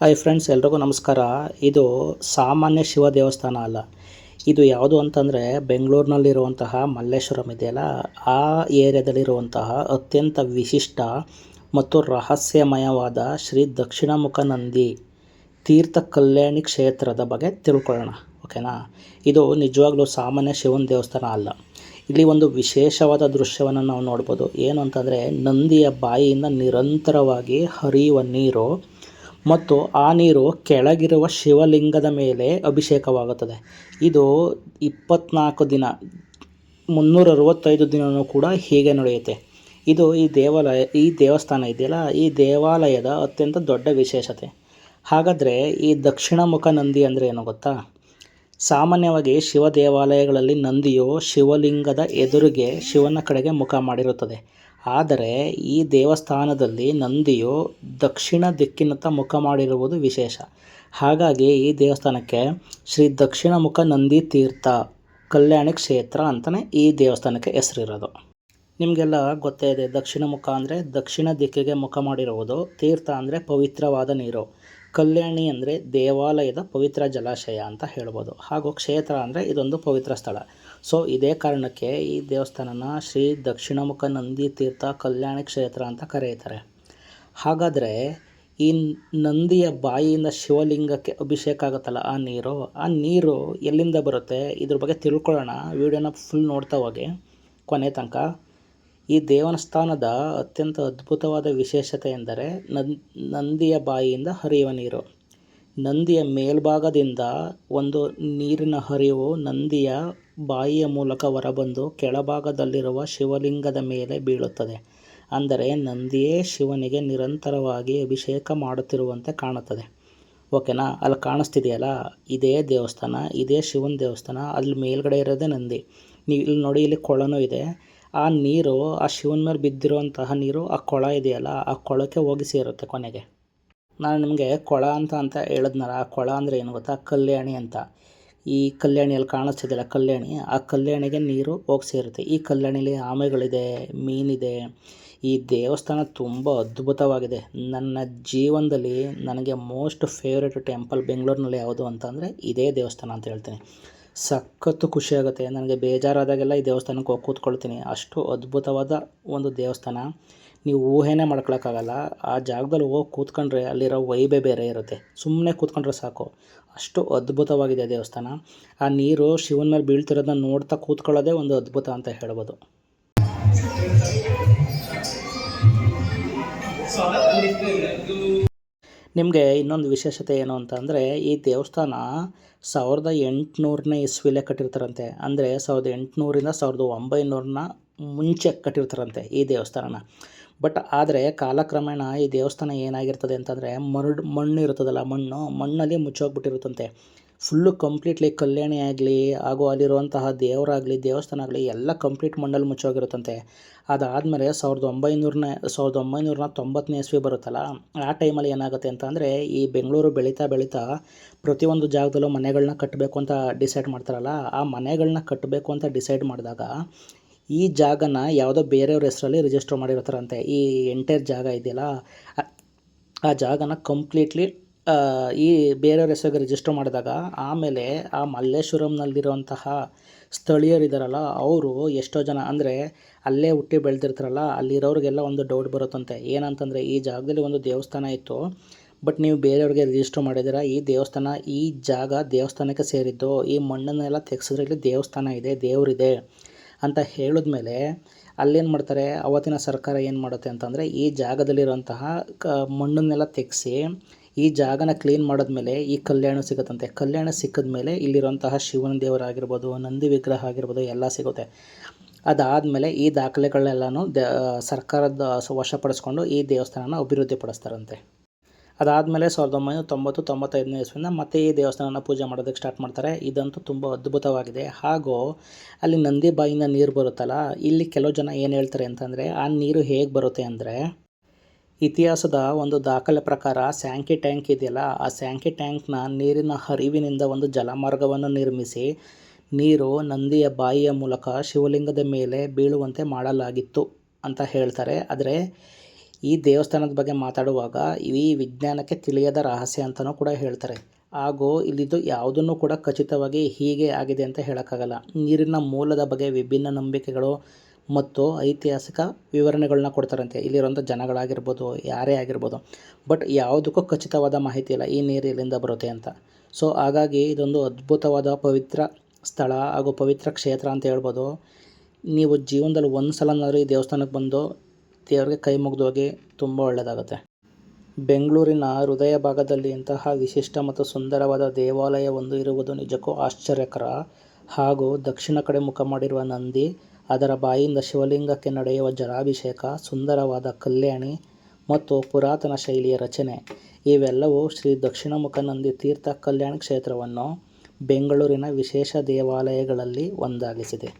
Hi friends, ಎಲ್ರಿಗೂ ನಮಸ್ಕಾರ. ಇದು ಸಾಮಾನ್ಯ ಶಿವ ದೇವಸ್ಥಾನ ಅಲ್ಲ. ಇದು ಯಾವುದು ಅಂತಂದರೆ ಬೆಂಗಳೂರಿನಲ್ಲಿರುವಂತಹ ಮಲ್ಲೇಶ್ವರಂ ಇದೆಯಲ್ಲ, ಆ ಏರಿಯಾದಲ್ಲಿರುವಂತಹ ಅತ್ಯಂತ ವಿಶಿಷ್ಟ ಮತ್ತು ರಹಸ್ಯಮಯವಾದ ಶ್ರೀ ದಕ್ಷಿಣಮುಖ ನಂದಿ ತೀರ್ಥ ಕಲ್ಯಾಣಿ ಕ್ಷೇತ್ರದ ಬಗ್ಗೆ ತಿಳ್ಕೊಳ್ಳೋಣ. ಓಕೆನಾ. ಇದು ನಿಜವಾಗ್ಲೂ ಸಾಮಾನ್ಯ ಶಿವನ ದೇವಸ್ಥಾನ ಅಲ್ಲ. ಇಲ್ಲಿ ಒಂದು ವಿಶೇಷವಾದ ದೃಶ್ಯವನ್ನು ನಾವು ನೋಡ್ಬೋದು. ಏನು ಅಂತಂದರೆ, ನಂದಿಯ ಬಾಯಿಯಿಂದ ನಿರಂತರವಾಗಿ ಹರಿಯುವ ನೀರು ಮತ್ತು ಆ ನೀರು ಕೆಳಗಿರುವ ಶಿವಲಿಂಗದ ಮೇಲೆ ಅಭಿಷೇಕವಾಗುತ್ತದೆ. ಇದು 24 ದಿನ 365 ದಿನವೂ ಕೂಡ ಹೀಗೆ ನಡೆಯುತ್ತೆ. ಇದು ಈ ದೇವಸ್ಥಾನ ಇದೆಯಲ್ಲ, ಈ ದೇವಾಲಯದ ಅತ್ಯಂತ ದೊಡ್ಡ ವಿಶೇಷತೆ. ಹಾಗಾದರೆ ಈ ದಕ್ಷಿಣಮುಖ ನಂದಿ ಅಂದರೆ ಏನು ಗೊತ್ತಾ? ಸಾಮಾನ್ಯವಾಗಿ ಶಿವ ದೇವಾಲಯಗಳಲ್ಲಿ ನಂದಿಯು ಶಿವಲಿಂಗದ ಎದುರಿಗೆ ಶಿವನ ಕಡೆಗೆ ಮುಖ ಮಾಡಿರುತ್ತದೆ. ಆದರೆ ಈ ದೇವಸ್ಥಾನದಲ್ಲಿ ನಂದಿಯು ದಕ್ಷಿಣ ದಿಕ್ಕಿನತ್ತ ಮುಖ ಮಾಡಿರುವುದು ವಿಶೇಷ. ಹಾಗಾಗಿ ಈ ದೇವಸ್ಥಾನಕ್ಕೆ ಶ್ರೀ ದಕ್ಷಿಣಮುಖ ನಂದಿ ತೀರ್ಥ ಕಲ್ಯಾಣಿ ಕ್ಷೇತ್ರ ಅಂತಲೇ ಈ ದೇವಸ್ಥಾನಕ್ಕೆ ಹೆಸರಿರೋದು. ನಿಮಗೆಲ್ಲ ಗೊತ್ತೇ ಇದೆ, ದಕ್ಷಿಣಮುಖ ಅಂದರೆ ದಕ್ಷಿಣ ದಿಕ್ಕಿಗೆ ಮುಖ ಮಾಡಿರುವುದು, ತೀರ್ಥ ಅಂದರೆ ಪವಿತ್ರವಾದ ನೀರು, ಕಲ್ಯಾಣಿ ಅಂದರೆ ದೇವಾಲಯದ ಪವಿತ್ರ ಜಲಾಶಯ ಅಂತ ಹೇಳ್ಬೋದು, ಹಾಗೂ ಕ್ಷೇತ್ರ ಅಂದರೆ ಇದೊಂದು ಪವಿತ್ರ ಸ್ಥಳ. ಸೊ ಇದೇ ಕಾರಣಕ್ಕೆ ಈ ದೇವಸ್ಥಾನನ ಶ್ರೀ ದಕ್ಷಿಣಮುಖ ನಂದಿ ತೀರ್ಥ ಕಲ್ಯಾಣಿ ಕ್ಷೇತ್ರ ಅಂತ ಕರೆಯುತ್ತಾರೆ. ಹಾಗಾದರೆ ಈ ನಂದಿಯ ಬಾಯಿಯಿಂದ ಶಿವಲಿಂಗಕ್ಕೆ ಅಭಿಷೇಕ ಆಗುತ್ತಲ್ಲ, ಆ ನೀರು ಎಲ್ಲಿಂದ ಬರುತ್ತೆ, ಇದ್ರ ಬಗ್ಗೆ ತಿಳ್ಕೊಳ್ಳೋಣ. ವಿಡಿಯೋನ ಫುಲ್ ನೋಡ್ತಾ ಹೋಗಿ ಕೊನೆ ತನಕ. ಈ ದೇವಸ್ಥಾನದ ಅತ್ಯಂತ ಅದ್ಭುತವಾದ ವಿಶೇಷತೆ ಎಂದರೆ ನಂದಿಯ ಬಾಯಿಯಿಂದ ಹರಿಯುವ ನೀರು. ನಂದಿಯ ಮೇಲ್ಭಾಗದಿಂದ ಒಂದು ನೀರಿನ ಹರಿವು ನಂದಿಯ ಬಾಯಿಯ ಮೂಲಕ ಹೊರಬಂದು ಕೆಳಭಾಗದಲ್ಲಿರುವ ಶಿವಲಿಂಗದ ಮೇಲೆ ಬೀಳುತ್ತದೆ. ಅಂದರೆ ನಂದಿಯೇ ಶಿವನಿಗೆ ನಿರಂತರವಾಗಿ ಅಭಿಷೇಕ ಮಾಡುತ್ತಿರುವಂತೆ ಕಾಣುತ್ತದೆ. ಓಕೆನಾ. ಅಲ್ಲಿ ಕಾಣಿಸ್ತಿದೆಯಲ್ಲ, ಇದೇ ದೇವಸ್ಥಾನ, ಇದೇ ಶಿವನ ದೇವಸ್ಥಾನ. ಅಲ್ಲಿ ಮೇಲ್ಗಡೆ ಇರೋದೇ ನಂದಿ. ನೀವು ಇಲ್ಲಿ ನೋಡಿ, ಇಲ್ಲಿ ಕೊಳನೂ ಇದೆ. ಆ ನೀರು, ಆ ಶಿವನ ಮೇಲೆ ಬಿದ್ದಿರುವಂತಹ ನೀರು ಆ ಕೊಳ ಇದೆಯಲ್ಲ, ಆ ಕೊಳಕ್ಕೆ ಹೋಗಿ ಸೇರುತ್ತೆ ಕೊನೆಗೆ. ನಾನು ನಿಮಗೆ ಕೊಳ ಅಂತ ಹೇಳಿದ್ನಲ್ಲ, ಆ ಕೊಳ ಅಂದರೆ ಏನು ಗೊತ್ತಾ? ಕಲ್ಯಾಣಿ ಅಂತ. ಈ ಕಲ್ಯಾಣಿಯಲ್ಲಿ ಕಾಣಿಸ್ತಿದೆಯಲ್ಲ ಕಲ್ಯಾಣಿ, ಆ ಕಲ್ಯಾಣಿಗೆ ನೀರು ಹೋಗಿ ಸೇರುತ್ತೆ. ಈ ಕಲ್ಯಾಣಿಲಿ ಆಮೆಗಳಿದೆ, ಮೀನಿದೆ. ಈ ದೇವಸ್ಥಾನ ತುಂಬ ಅದ್ಭುತವಾಗಿದೆ. ನನ್ನ ಜೀವನದಲ್ಲಿ ನನಗೆ ಮೋಸ್ಟ್ ಫೇವ್ರೇಟ್ ಟೆಂಪಲ್ ಬೆಂಗಳೂರಿನಲ್ಲಿ ಯಾವುದು ಅಂತಂದರೆ ಇದೇ ದೇವಸ್ಥಾನ ಅಂತ ಹೇಳ್ತೀನಿ. ಸಖತ್ತು ಖುಷಿಯಾಗುತ್ತೆ. ನನಗೆ ಬೇಜಾರಾದಾಗೆಲ್ಲ ಈ ದೇವಸ್ಥಾನಕ್ಕೆ ಹೋಗಿ ಕೂತ್ಕೊಳ್ತೀನಿ. ಅಷ್ಟು ಅದ್ಭುತವಾದ ಒಂದು ದೇವಸ್ಥಾನ, ನೀವು ಊಹೆನೇ ಮಾಡ್ಕೊಳಕ್ಕಾಗಲ್ಲ. ಆ ಜಾಗದಲ್ಲಿ ಹೋಗಿ ಕೂತ್ಕೊಂಡ್ರೆ ಅಲ್ಲಿರೋ ವೈಬೇ ಬೇರೆ ಇರುತ್ತೆ. ಸುಮ್ಮನೆ ಕೂತ್ಕೊಂಡ್ರೆ ಸಾಕು, ಅಷ್ಟು ಅದ್ಭುತವಾಗಿದೆ ದೇವಸ್ಥಾನ. ಆ ನೀರು ಶಿವನ ಮೇಲೆ ಬೀಳ್ತಿರೋದನ್ನ ನೋಡ್ತಾ ಕೂತ್ಕೊಳ್ಳೋದೇ ಒಂದು ಅದ್ಭುತ ಅಂತ ಹೇಳ್ಬೋದು. ನಿಮಗೆ ಇನ್ನೊಂದು ವಿಶೇಷತೆ ಏನು ಅಂತಂದರೆ, ಈ ದೇವಸ್ಥಾನ 1800ನೇ ಇಸ್ವಿಲೇ ಕಟ್ಟಿರ್ತಾರಂತೆ. ಅಂದರೆ 1800ರಿಂದ 1900ನ ಮುಂಚೆ ಕಟ್ಟಿರ್ತಾರಂತೆ ಈ ದೇವಸ್ಥಾನನ. ಬಟ್ ಆದರೆ ಕಾಲಕ್ರಮೇಣ ಈ ದೇವಸ್ಥಾನ ಏನಾಗಿರ್ತದೆ ಅಂತಂದರೆ, ಮಣ್ಣು ಇರ್ತದಲ್ಲ, ಮಣ್ಣಲ್ಲಿ ಮುಚ್ಚೋಗ್ಬಿಟ್ಟಿರುತ್ತಂತೆ. ಫುಲ್ಲು ಕಂಪ್ಲೀಟ್ಲಿ ಕಲ್ಯಾಣಿ ಆಗಲಿ ಹಾಗೂ ಅಲ್ಲಿರುವಂತಹ ದೇವರಾಗಲಿ ದೇವಸ್ಥಾನ ಆಗಲಿ ಎಲ್ಲ ಕಂಪ್ಲೀಟ್ ಮಣ್ಣಲ್ಲಿ ಮುಚ್ಚೋಗಿರುತ್ತಂತೆ. ಅದಾದಮೇಲೆ 1990ನೇ ಇಸ್ವಿ ಬರುತ್ತಲ್ಲ, ಆ ಟೈಮಲ್ಲಿ ಏನಾಗುತ್ತೆ ಅಂತಂದರೆ, ಈ ಬೆಂಗಳೂರು ಬೆಳೀತಾ ಪ್ರತಿಯೊಂದು ಜಾಗದಲ್ಲೂ ಮನೆಗಳನ್ನ ಕಟ್ಟಬೇಕು ಅಂತ ಡಿಸೈಡ್ ಮಾಡ್ತಾರಲ್ಲ, ಆ ಮನೆಗಳನ್ನ ಕಟ್ಟಬೇಕು ಅಂತ ಡಿಸೈಡ್ ಮಾಡಿದಾಗ ಈ ಜಾಗನ ಯಾವುದೋ ಬೇರೆಯವ್ರ ಹೆಸರಲ್ಲಿ ರಿಜಿಸ್ಟರ್ ಮಾಡಿರ್ತಾರಂತೆ. ಈ ಎಂಟೈರ್ ಜಾಗ ಇದೆಯಲ್ಲ, ಆ ಜಾಗನ ಕಂಪ್ಲೀಟ್ಲಿ ಈ ಬೇರೆಯವ್ರ ಹೆಸರಿಗೆ ರಿಜಿಸ್ಟರ್ ಮಾಡಿದಾಗ, ಆಮೇಲೆ ಆ ಮಲ್ಲೇಶ್ವರಂನಲ್ಲಿರುವಂತಹ ಸ್ಥಳೀಯರಿದ್ದಾರಲ್ಲ, ಅವರು ಎಷ್ಟೋ ಜನ ಅಂದರೆ ಅಲ್ಲೇ ಹುಟ್ಟಿ ಬೆಳೆದಿರ್ತಾರಲ್ಲ, ಅಲ್ಲಿರೋರಿಗೆಲ್ಲ ಒಂದು ಡೌಟ್ ಬರುತ್ತಂತೆ. ಏನಂತಂದರೆ, ಈ ಜಾಗದಲ್ಲಿ ಒಂದು ದೇವಸ್ಥಾನ ಇತ್ತು, ಬಟ್ ನೀವು ಬೇರೆಯವ್ರಿಗೆ ರಿಜಿಸ್ಟರ್ ಮಾಡಿದ್ದೀರಾ. ಈ ಜಾಗ ದೇವಸ್ಥಾನಕ್ಕೆ ಸೇರಿದ್ದು. ಈ ಮಣ್ಣನ್ನೆಲ್ಲ ತೆಗೆಸಿದ್ರೆ ಇಲ್ಲಿ ದೇವಸ್ಥಾನ ಇದೆ, ದೇವರಿದೆ ಅಂತ ಹೇಳಿದ್ಮೇಲೆ ಅಲ್ಲೇನು ಮಾಡ್ತಾರೆ, ಅವತ್ತಿನ ಸರ್ಕಾರ ಏನು ಮಾಡುತ್ತೆ ಅಂತಂದರೆ, ಈ ಜಾಗದಲ್ಲಿರುವಂತಹ ಮಣ್ಣನ್ನೆಲ್ಲ ತೆಗೆಸಿ ಈ ಜಾಗನ ಕ್ಲೀನ್ ಮಾಡಿದ್ಮೇಲೆ ಈ ಕಲ್ಯಾಣ ಸಿಗುತ್ತಂತೆ. ಕಲ್ಯಾಣ ಸಿಕ್ಕಿದ್ಮೇಲೆ ಇಲ್ಲಿರುವಂತಹ ಶಿವನ ದೇವರಾಗಿರ್ಬೋದು, ನಂದಿ ವಿಗ್ರಹ ಆಗಿರ್ಬೋದು ಎಲ್ಲ ಸಿಗುತ್ತೆ. ಅದಾದಮೇಲೆ ಈ ದಾಖಲೆಗಳನ್ನೆಲ್ಲನೂ ಸರ್ಕಾರದ ವಶಪಡಿಸ್ಕೊಂಡು ಈ ದೇವಸ್ಥಾನನ ಅಭಿವೃದ್ಧಿಪಡಿಸ್ತಾರಂತೆ. ಅದಾದಮೇಲೆ 1995ನೇ ಇಸ್ವಿಯಿಂದ ಮತ್ತೆ ಈ ದೇವಸ್ಥಾನನ ಪೂಜೆ ಮಾಡೋದಕ್ಕೆ ಸ್ಟಾರ್ಟ್ ಮಾಡ್ತಾರೆ. ಇದಂತೂ ತುಂಬ ಅದ್ಭುತವಾಗಿದೆ. ಹಾಗೂ ಅಲ್ಲಿ ನಂದಿ ಬಾಯಿಂದ ನೀರು ಬರುತ್ತಲ್ಲ, ಇಲ್ಲಿ ಕೆಲವು ಜನ ಏನು ಹೇಳ್ತಾರೆ ಅಂತಂದರೆ, ಆ ನೀರು ಹೇಗೆ ಬರುತ್ತೆ ಅಂದರೆ, ಇತಿಹಾಸದ ಒಂದು ದಾಖಲೆ ಪ್ರಕಾರ ಸ್ಯಾಂಕಿ ಟ್ಯಾಂಕ್ ಇದೆಯಲ್ಲ, ಆ ಸ್ಯಾಂಕಿ ಟ್ಯಾಂಕ್ನ ನೀರಿನ ಹರಿವಿನಿಂದ ಒಂದು ಜಲಮಾರ್ಗವನ್ನು ನಿರ್ಮಿಸಿ ನೀರು ನಂದಿಯ ಬಾಯಿಯ ಮೂಲಕ ಶಿವಲಿಂಗದ ಮೇಲೆ ಬೀಳುವಂತೆ ಮಾಡಲಾಗಿತ್ತು ಅಂತ ಹೇಳ್ತಾರೆ. ಆದರೆ ಈ ದೇವಸ್ಥಾನದ ಬಗ್ಗೆ ಮಾತಾಡುವಾಗ ಈ ವಿಜ್ಞಾನಕ್ಕೆ ತಿಳಿಯದ ರಹಸ್ಯ ಅಂತಲೂ ಕೂಡ ಹೇಳ್ತಾರೆ. ಹಾಗೂ ಇಲ್ಲಿದ್ದು ಯಾವುದನ್ನು ಕೂಡ ಖಚಿತವಾಗಿ ಹೀಗೆ ಆಗಿದೆ ಅಂತ ಹೇಳೋಕ್ಕಾಗಲ್ಲ. ನೀರಿನ ಮೂಲದ ಬಗ್ಗೆ ವಿಭಿನ್ನ ನಂಬಿಕೆಗಳು ಮತ್ತು ಐತಿಹಾಸಿಕ ವಿವರಣೆಗಳನ್ನ ಕೊಡ್ತಾರಂತೆ ಇಲ್ಲಿರುವಂಥ ಜನಗಳಾಗಿರ್ಬೋದು, ಯಾರೇ ಆಗಿರ್ಬೋದು. ಬಟ್ ಯಾವುದಕ್ಕೂ ಖಚಿತವಾದ ಮಾಹಿತಿ ಇಲ್ಲ ಈ ನೀರು ಎಲ್ಲಿಂದ ಬರುತ್ತೆ ಅಂತ. ಸೊ ಹಾಗಾಗಿ ಇದೊಂದು ಅದ್ಭುತವಾದ ಪವಿತ್ರ ಸ್ಥಳ ಹಾಗೂ ಪವಿತ್ರ ಕ್ಷೇತ್ರ ಅಂತ ಹೇಳ್ಬೋದು. ನೀವು ಜೀವನದಲ್ಲಿ ಒಂದು ಸಲನಾದರೂ ಈ ದೇವಸ್ಥಾನಕ್ಕೆ ಬಂದು ದೇವರಿಗೆ ಕೈ ಮುಗಿದೋಗಿ ತುಂಬ ಒಳ್ಳೆಯದಾಗುತ್ತೆ. ಬೆಂಗಳೂರಿನ ಹೃದಯ ಭಾಗದಲ್ಲಿ ಇಂತಹ ವಿಶಿಷ್ಟ ಮತ್ತು ಸುಂದರವಾದ ದೇವಾಲಯವೊಂದು ಇರುವುದು ನಿಜಕ್ಕೂ ಆಶ್ಚರ್ಯಕರ. ಹಾಗೂ ದಕ್ಷಿಣ ಕಡೆ ಮುಖ ಮಾಡಿರುವ ನಂದಿ, ಅದರ ಬಾಯಿಂದ ಶಿವಲಿಂಗಕ್ಕೆ ನಡೆಯುವ ಜಲಾಭಿಷೇಕ, ಸುಂದರವಾದ ಕಲ್ಯಾಣಿ ಮತ್ತು ಪುರಾತನ ಶೈಲಿಯ ರಚನೆ ಇವೆಲ್ಲವೂ ಶ್ರೀ ದಕ್ಷಿಣಮುಖ ನಂದಿ ತೀರ್ಥ ಕಲ್ಯಾಣ ಕ್ಷೇತ್ರವನ್ನು ಬೆಂಗಳೂರಿನ ವಿಶೇಷ ದೇವಾಲಯಗಳಲ್ಲಿ ಒಂದಾಗಿಸಿದೆ.